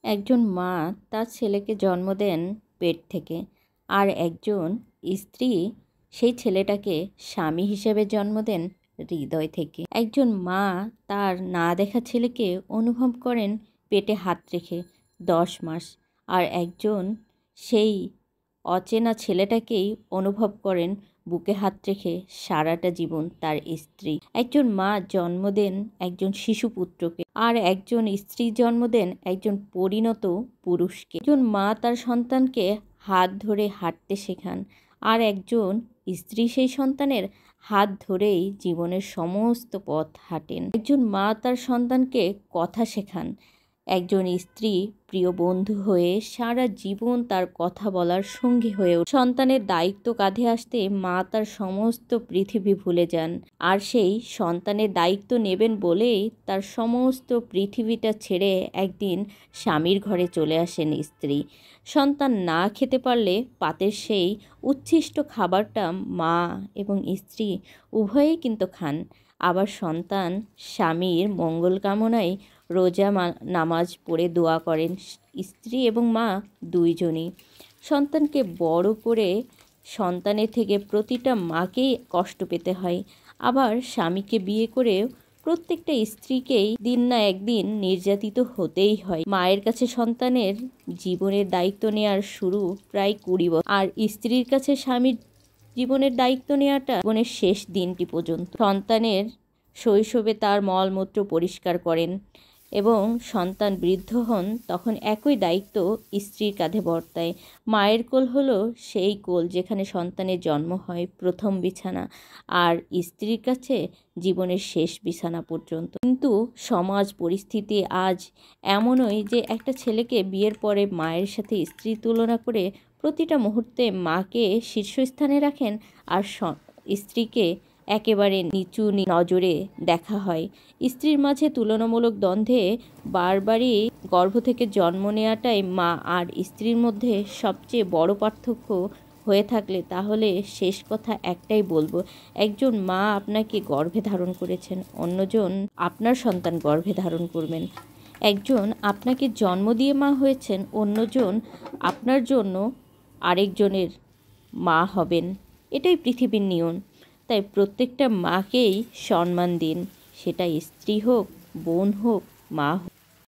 একজন মা তার ছেলেকে জন্ম দেন পেট থেকে, আর একজন স্ত্রী সেই ছেলেটাকে স্বামী হিসেবে জন্ম দেন হৃদয় থেকে। একজন মা তার না দেখা ছেলেকে অনুভব করেন পেটে হাত রেখে 10 মাস, আর একজন সেই অচেনা ছেলেটাকেই অনুভব করেন বুকে হাত রেখে সারাটা জীবন তার স্ত্রী। একজন মা জন্ম দেন একজন শিশুপুত্রকে, আর একজন স্ত্রী জন্ম দেন একজন পরিণত পুরুষকে। একজন মা তার সন্তানকে হাত ধরে হাঁটতে শেখান, আর একজন স্ত্রী সেই সন্তানের হাত ধরেই জীবনের সমস্ত পথ হাঁটেন। একজন মা তার সন্তানকে কথা শেখান, একজন স্ত্রী প্রিয় বন্ধু হয়ে সারা জীবন তার কথা বলার সঙ্গী হয়ে ওঠে। সন্তানের দায়িত্ব কাঁধে আসতে মা তার সমস্ত পৃথিবী ভুলে যান, আর সেই সন্তানের দায়িত্ব নেবেন বলেই তার সমস্ত পৃথিবীটা ছেড়ে একদিন স্বামীর ঘরে চলে আসেন স্ত্রী। সন্তান না খেতে পারলে পাতের সেই উচ্ছিষ্ট খাবারটা মা এবং স্ত্রী উভয়েই কিন্তু খান। আবার সন্তান স্বামীর মঙ্গল কামনায় রোজা নামাজ পড়ে দোয়া করেন, স্ত্রী এবং মা দুইজনই। সন্তানকে বড় করে সন্তানের থেকে প্রতিটা মাকেই কষ্ট পেতে হয়, আবার স্বামীকে বিয়ে করে প্রত্যেকটা স্ত্রীকেই দিন না একদিন নির্যাতিত হতেই হয়। মায়ের কাছে সন্তানের জীবনের দায়িত্ব নেওয়ার শুরু প্রায় 20 বছর, আর স্ত্রীর কাছে স্বামীর জীবনের দায়িত্ব নেওয়াটা জীবনের শেষ দিনটি পর্যন্ত। সন্তানের শৈশবে তার মলমূত্র পরিষ্কার করেন, এবং সন্তান বৃদ্ধ হন তখন একই দায়িত্ব স্ত্রীর কাঁধে বর্তায়। মায়ের কোল হলো সেই কোল যেখানে সন্তানের জন্ম হয়, প্রথম বিছানা, আর স্ত্রীর কাছে জীবনের শেষ বিছানা পর্যন্ত। কিন্তু সমাজ পরিস্থিতি আজ এমনই যে একটা ছেলেকে বিয়ের পরে মায়ের সাথে স্ত্রী তুলনা করে প্রতিটা মুহূর্তে মাকে শীর্ষস্থানে রাখেন, আর স্ত্রীকে একেবারে নিচু নজরে দেখা হয়। স্ত্রীর মাঝে তুলনামূলক দ্বন্দ্বে বারবারই গর্ভ থেকে জন্ম নেওয়াটাই মা আর স্ত্রীর মধ্যে সবচেয়ে বড় পার্থক্য হয়ে থাকলে তাহলে শেষ কথা একটাই বলবো, একজন মা আপনাকে গর্ভে ধারণ করেছেন, অন্যজন আপনার সন্তান গর্ভে ধারণ করবেন। একজন আপনাকে জন্ম দিয়ে মা হয়েছেন, অন্যজন আপনার জন্য আরেকজনের মা হবেন। এটাই পৃথিবীর নিয়ম। তাই প্রত্যেকটা মাকেই সম্মান দিন, সেটা স্ত্রী হোক, বোন হোক, মা হোক।